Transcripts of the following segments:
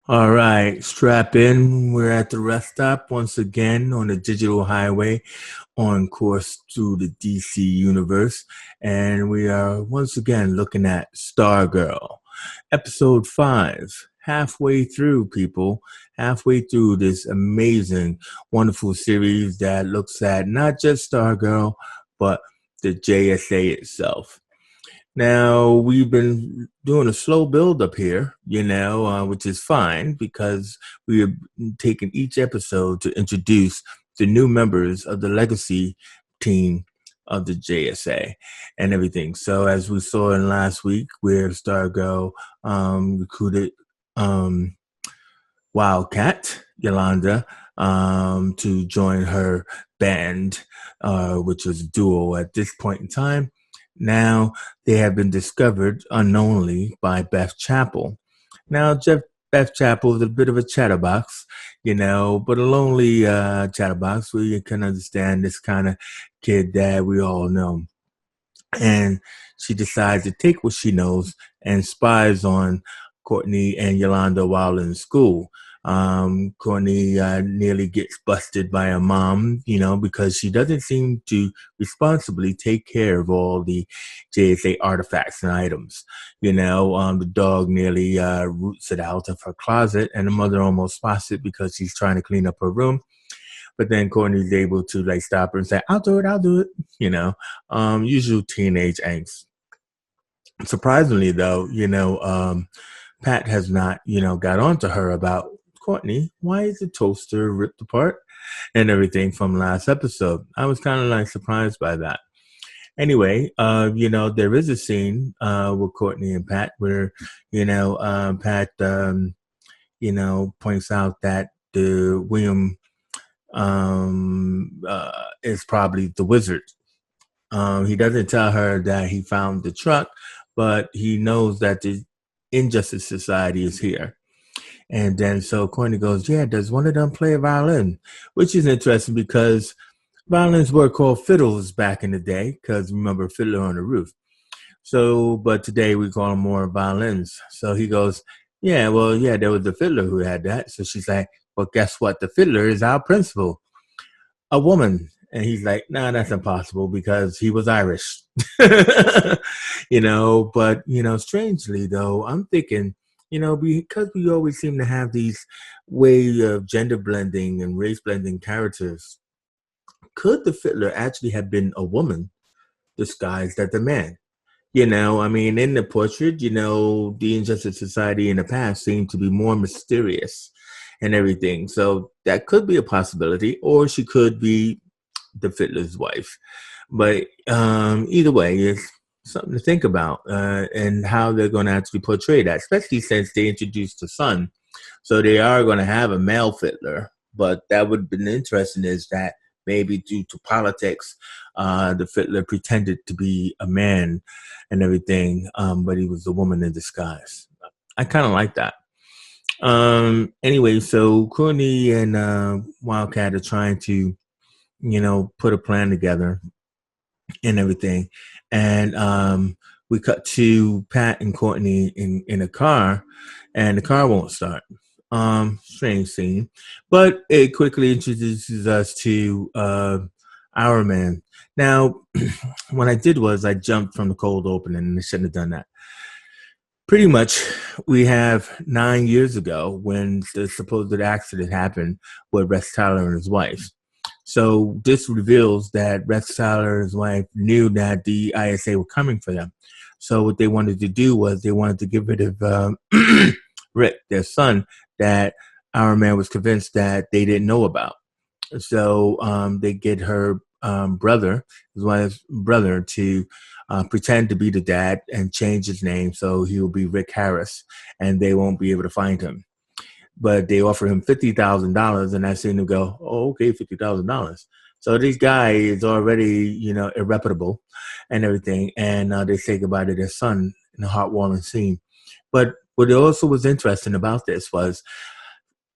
All right, strap in. We're at the rest stop once again on the digital highway on course through the DC universe. And we are once again looking at Stargirl, episode 5. Halfway through, people, halfway through this amazing, wonderful series that looks at not just Stargirl, but the JSA itself. Now, we've been doing a slow build up here, which is fine because we have taken each episode to introduce the new members of the legacy team of the JSA and everything. So, as we saw in last week, where Stargirl recruited um, Wildcat Yolanda to join her band, which was a duo at this point in time. Now they have been discovered unknowingly by Beth Chapel. Now, Beth Chapel is a bit of a chatterbox, but a lonely chatterbox where you can understand this kind of kid that we all know. And she decides to take what she knows and spies on Courtney and Yolanda while in school. Courtney nearly gets busted by her mom, because she doesn't seem to responsibly take care of all the JSA artifacts and items. The dog nearly roots it out of her closet, and the mother almost spots it because she's trying to clean up her room. But then Courtney's able to stop her and say, I'll do it, usual teenage angst. Surprisingly though, Pat has not, got on to her about Courtney, why is the toaster ripped apart and everything from last episode. I was kind of surprised by that. Anyway, there is a scene with Courtney and Pat where, Pat, points out that the William is probably the wizard. He doesn't tell her that he found the truck, but he knows that the Injustice Society is here. And then so Courtney goes, yeah, does one of them play a violin? Which is interesting because violins were called fiddles back in the day, because remember Fiddler on the Roof. So, but today we call them more violins. So he goes, yeah, well, yeah, there was the fiddler who had that. So she's like, well, guess what? The fiddler is our principal, a woman. And he's like, nah, that's impossible because he was Irish. But, strangely though, I'm thinking, because we always seem to have these way of gender blending and race blending characters, could the fiddler actually have been a woman disguised as a man? In the portrait, the Injustice Society in the past seemed to be more mysterious and everything. So that could be a possibility, or she could be the fiddler's wife. But either way, it's something to think about and how they're going to actually portray that, especially since they introduced the son. So they are going to have a male fiddler, but that would have been interesting is that maybe due to politics, the fiddler pretended to be a man and everything, but he was a woman in disguise. I kind of like that. Anyway, so Courtney and Wildcat are trying to, put a plan together and everything. And we cut to Pat and Courtney in a car, and the car won't start. Strange scene, but it quickly introduces us to our man. Now, what I did was I jumped from the cold open, and I shouldn't have done that. Pretty much, we have 9 years ago when the supposed accident happened with Rex Tyler and his wife. So this reveals that Rex Tyler and his wife knew that the ISA were coming for them. So what they wanted to do was they wanted to get rid of Rick, their son, that our man was convinced that they didn't know about. So they get her brother, his wife's brother, to pretend to be the dad and change his name so he will be Rick Harris, and they won't be able to find him. But they offer him $50,000, and I seen him go, "Oh, okay, $50,000." So this guy is already, irreparable and everything, and they say goodbye to their son in a heartwarming scene. But what also was interesting about this was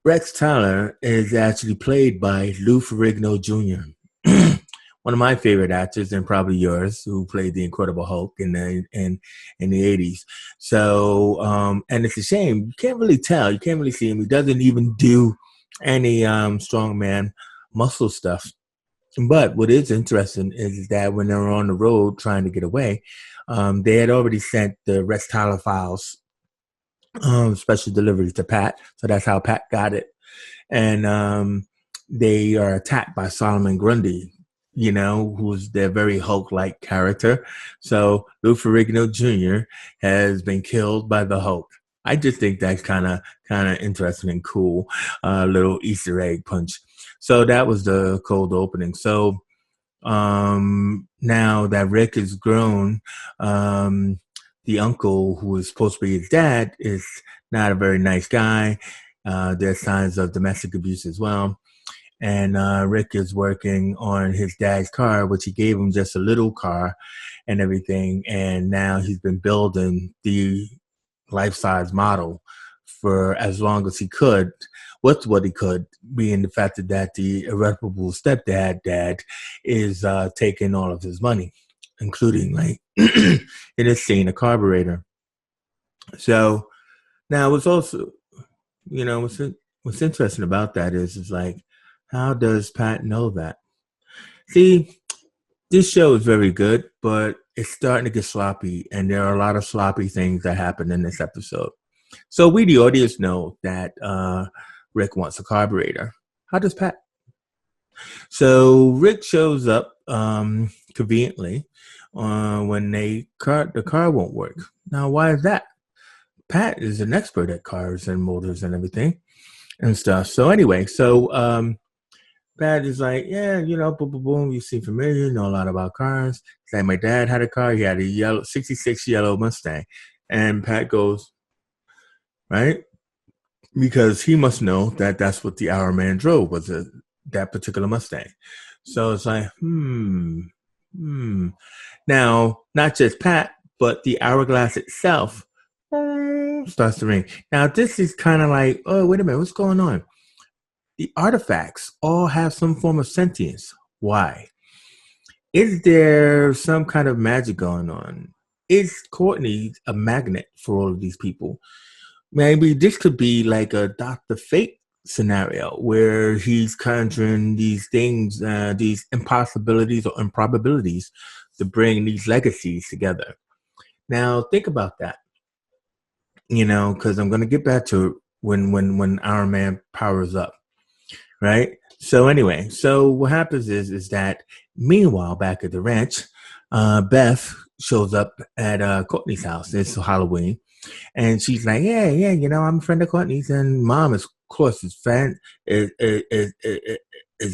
Rex Tyler is actually played by Lou Ferrigno Jr., one of my favorite actors and probably yours, who played the Incredible Hulk in the 80s. So and it's a shame you can't really tell, you can't really see him. He doesn't even do any strongman muscle stuff. But what is interesting is that when they were on the road trying to get away, they had already sent the Rex Tyler files special delivery to Pat. So that's how Pat got it. And they are attacked by Solomon Grundy, who's their very Hulk-like character. So Lou Ferrigno Jr. has been killed by the Hulk. I just think that's kind of interesting and cool, little Easter egg punch. So that was the cold opening. So now that Rick is grown, the uncle who is supposed to be his dad is not a very nice guy. There's signs of domestic abuse as well. And Rick is working on his dad's car, which he gave him just a little car and everything. And now he's been building the life-size model for as long as he could, with what he could, being the fact that the irreparable dad is taking all of his money, including, like, in this scene, a carburetor. So now what's also, what's interesting about that is like, how does Pat know that? See, this show is very good, but it's starting to get sloppy, and there are a lot of sloppy things that happen in this episode. So we, the audience, know that Rick wants a carburetor. How does Pat? So Rick shows up conveniently when the car won't work. Now, why is that? Pat is an expert at cars and motors and everything and stuff. So anyway, Pat is like, yeah, boom, boom, boom. You seem familiar. You know a lot about cars. It's like my dad had a car. He had a yellow '66 yellow Mustang, and Pat goes, right, because he must know that that's what the Hour Man drove, was that particular Mustang. So it's like, Now, not just Pat, but the hourglass itself starts to ring. Now, this is kind of like, oh, wait a minute, what's going on? The artifacts all have some form of sentience. Why? Is there some kind of magic going on? Is Courtney a magnet for all of these people? Maybe this could be like a Dr. Fate scenario where he's conjuring these things, these impossibilities or improbabilities to bring these legacies together. Now, think about that, because I'm going to get back to when Iron Man powers up. Right. So anyway, what happens is that meanwhile, back at the ranch, Beth shows up at Courtney's house. It's Halloween, and she's like, yeah, I'm a friend of Courtney's, and Mom, is, of course, is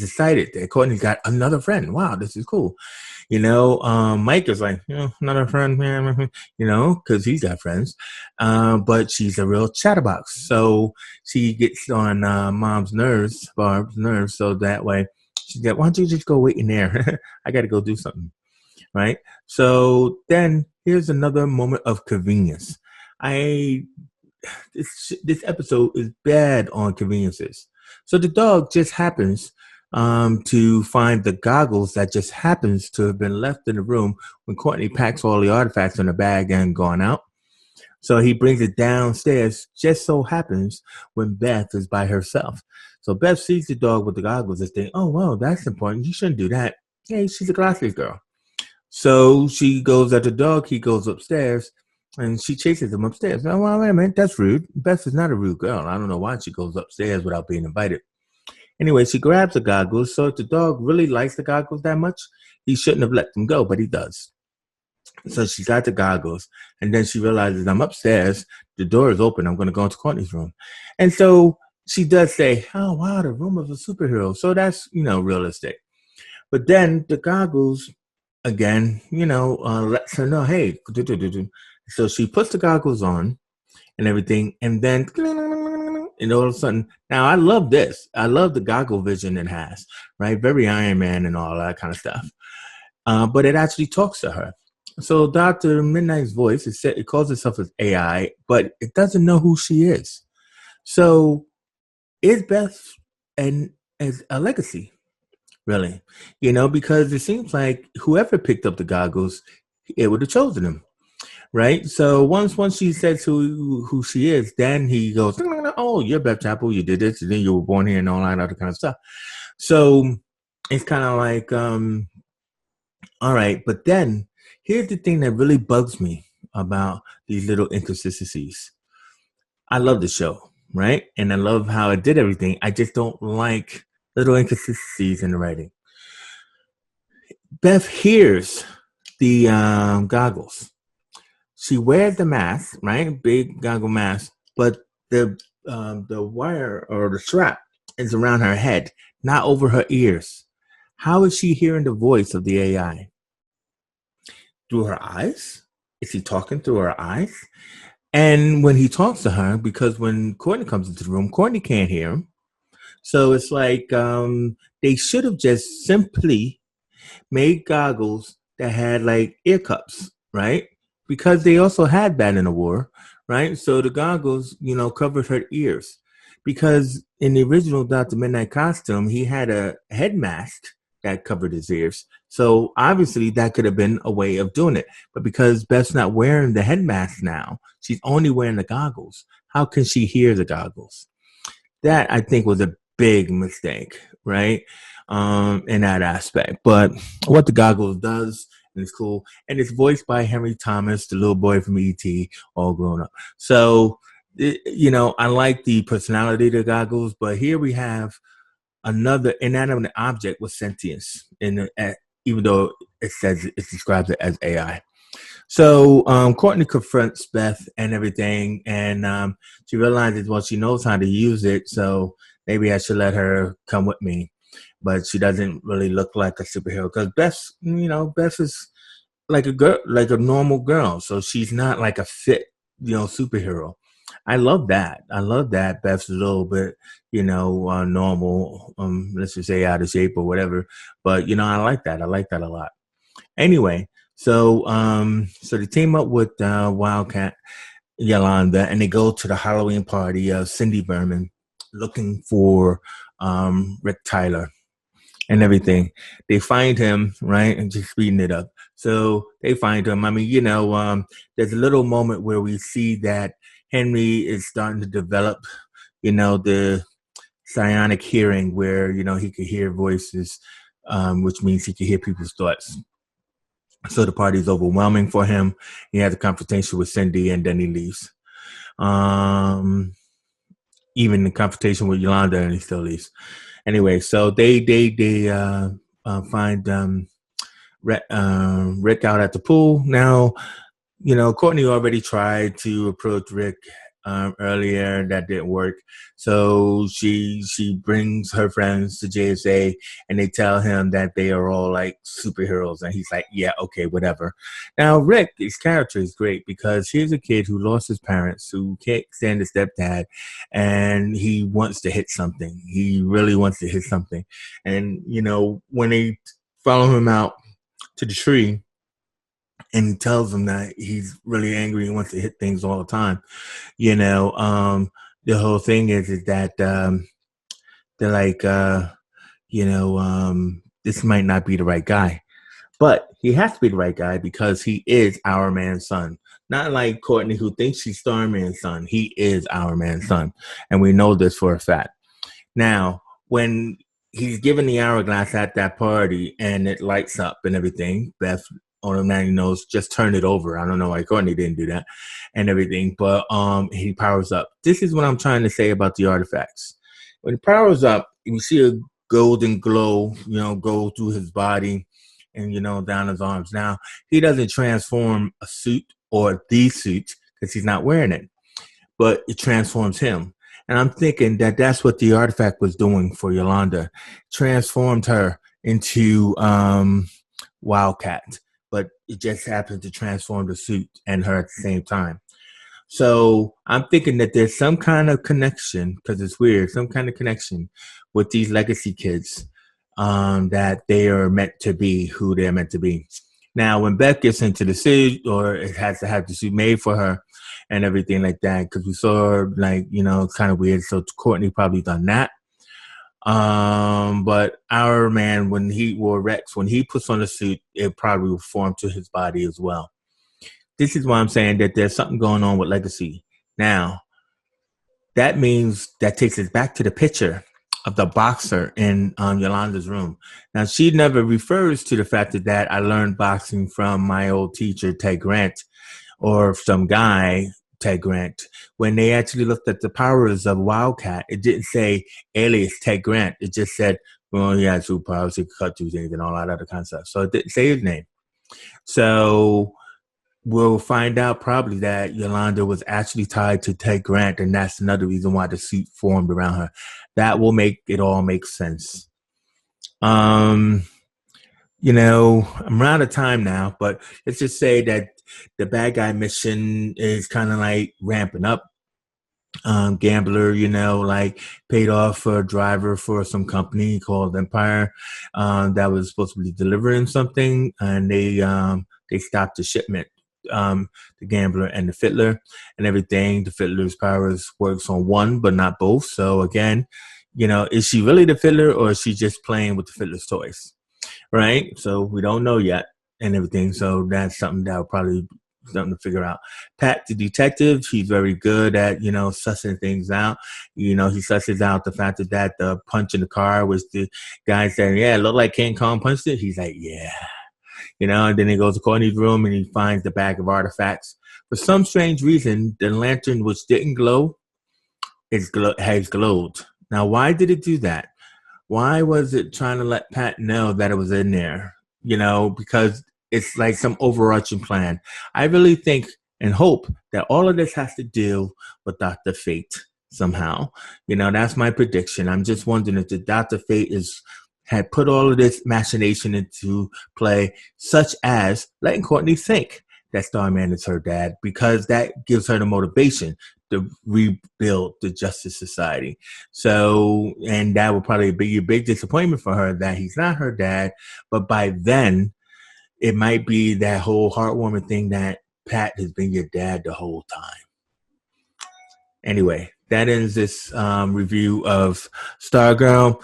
excited that Courtney's got another friend. Wow, this is cool. Mike is like, another friend, because he's got friends. But she's a real chatterbox. So she gets on Barb's nerves. So that way she's like, why don't you just go wait in there? I got to go do something. Right. So then here's another moment of convenience. This episode is bad on conveniences. So the dog just happens to find the goggles that just happens to have been left in the room when Courtney packs all the artifacts in a bag and gone out. So he brings it downstairs, just so happens when Beth is by herself. So Beth sees the dog with the goggles and thinks, oh, wow, that's important. You shouldn't do that. Hey, she's a glasses girl. So she goes at the dog. He goes upstairs, and she chases him upstairs. Now, well, wait a minute, that's rude. Beth is not a rude girl. I don't know why she goes upstairs without being invited. Anyway, she grabs the goggles. So if the dog really likes the goggles that much, he shouldn't have let them go, but he does. So she got the goggles, and then she realizes, I'm upstairs. The door is open. I'm going to go into Courtney's room. And so she does say, oh, wow, the room of a superhero. So that's, realistic. But then the goggles, again, lets her know, hey. So she puts the goggles on and everything, and then and all of a sudden, now I love this. I love the goggle vision it has, right? Very Iron Man and all that kind of stuff. But it actually talks to her. So Dr. Midnight's voice, it calls itself as AI, but it doesn't know who she is. So is Beth as a legacy, really. Because it seems like whoever picked up the goggles, it would have chosen him, right? So once she says who she is, then he goes, "Oh, you're Beth Chapel. You did this, and then you were born here, and all that other kind of stuff." So it's kind of like, all right. But then here's the thing that really bugs me about these little inconsistencies. I love the show, right? And I love how it did everything. I just don't like little inconsistencies in the writing. Beth hears the goggles. She wears the mask, right? Big goggle mask, but the wire or the strap is around her head, not over her ears. How is she hearing the voice of the AI? Through her eyes? Is he talking through her eyes? And when he talks to her, because when Courtney comes into the room, Courtney can't hear him. So it's like they should have just simply made goggles that had like ear cups, right? Because they also had that in the war, right? So the goggles, covered her ears. Because in the original Dr. Midnight costume, he had a head mask that covered his ears. So obviously that could have been a way of doing it. But because Beth's not wearing the head mask now, she's only wearing the goggles. How can she hear the goggles? That I think was a big mistake, right? In that aspect. But what the goggles does, and it's cool, and it's voiced by Henry Thomas, the little boy from E.T., all grown up. So, I like the personality of the goggles, but here we have another inanimate object with sentience, even though it says it describes it as AI. So Courtney confronts Beth and everything, and she realizes, well, she knows how to use it, so maybe I should let her come with me. But she doesn't really look like a superhero because Beth is like a girl, like a normal girl, so she's not like a fit, superhero. I love that. I love that Beth's a little bit, normal. Let's just say out of shape or whatever. But I like that. I like that a lot. Anyway, so they team up with Wildcat Yolanda, and they go to the Halloween party of Cindy Berman, looking for Rick Tyler and everything. They find him, right, and just speeding it up. So they find him. I mean, there's a little moment where we see that Henry is starting to develop, the psionic hearing, where he could hear voices, which means he could hear people's thoughts. So the party is overwhelming for him. He has a confrontation with Cindy, and then he leaves. Even the confrontation with Yolanda, and he still leaves. Anyway, so they find Rick out at the pool. Now, Courtney already tried to approach Rick earlier. That didn't work. So she brings her friends to JSA, and they tell him that they are all like superheroes. And he's like, yeah, okay, whatever. Now, Rick, his character is great because here's a kid who lost his parents, who can't stand his stepdad, and he wants to hit something. He really wants to hit something. And, when they follow him out to the tree, and he tells them that he's really angry and wants to hit things all the time. The whole thing is that they're like, this might not be the right guy, but he has to be the right guy because he is our man's son. Not like Courtney, who thinks she's Starman's son. He is our man's son, and we know this for a fact. Now, when he's given the hourglass at that party and it lights up and everything, Beth automatically knows, just turn it over. I don't know why Courtney didn't do that and everything, but he powers up. This is what I'm trying to say about the artifacts. When he powers up, you see a golden glow, go through his body and, down his arms. Now, he doesn't transform a suit or the suit because he's not wearing it, but it transforms him. And I'm thinking that that's what the artifact was doing for Yolanda, transformed her into Wildcat, but it just happened to transform the suit and her at the same time. So I'm thinking that there's some kind of connection, because it's weird, some kind of connection with these legacy kids, that they are meant to be who they're meant to be. Now, when Beth gets into the suit, or it has to have the suit made for her and everything like that, because we saw her, like, it's kind of weird. So Courtney probably done that. But our man, when he wore Rex, when he puts on a suit, it probably will form to his body as well. This is why I'm saying that there's something going on with Legacy. Now, that means that takes us back to the picture of the boxer in Yolanda's room. Now, she never refers to the fact that I learned boxing from my old teacher, Ted Grant, or some guy, Ted Grant. When they actually looked at the powers of Wildcat, it didn't say alias Ted Grant. It just said, well, he had superpowers, he could cut through things and all that other kind of stuff. So it didn't say his name. So we'll find out probably that Yolanda was actually tied to Ted Grant, and that's another reason why the suit formed around her. That will make it all make sense. Um, I'm out of time now, but let's just say that the bad guy mission is kind of like ramping up. Gambler, like paid off a driver for some company called Empire that was supposed to be delivering something, and they stopped the shipment. The gambler and the fiddler and everything. The fiddler's powers works on one, but not both. So again, is she really the fiddler or is she just playing with the fiddler's toys? Right? So we don't know yet and everything. So that's something that will probably something to figure out. Pat, the detective, he's very good at, sussing things out. He susses out the fact that the punch in the car was the guy saying, yeah, it looked like King Kong punched it. He's like, yeah. And then he goes to Courtney's room and he finds the bag of artifacts. For some strange reason, the lantern, which didn't glow, has glowed. Now, why did it do that? Why was it trying to let Pat know that it was in there? Because it's like some overarching plan. I really think and hope that all of this has to deal with Dr. Fate somehow. That's my prediction. I'm just wondering if the Dr. Fate had put all of this machination into play, such as letting Courtney think that Starman is her dad, because that gives her the motivation to rebuild the Justice Society. So, and that will probably be a big disappointment for her that he's not her dad. But by then, it might be that whole heartwarming thing that Pat has been your dad the whole time. Anyway, that ends this review of Stargirl.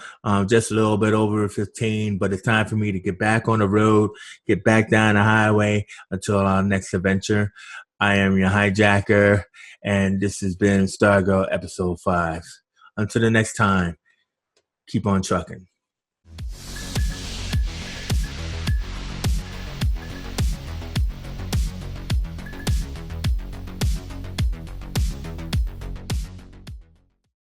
Just a little bit over 15, but it's time for me to get back on the road, get back down the highway until our next adventure. I am your hijacker, and this has been Stargirl episode 5. Until the next time, keep on trucking.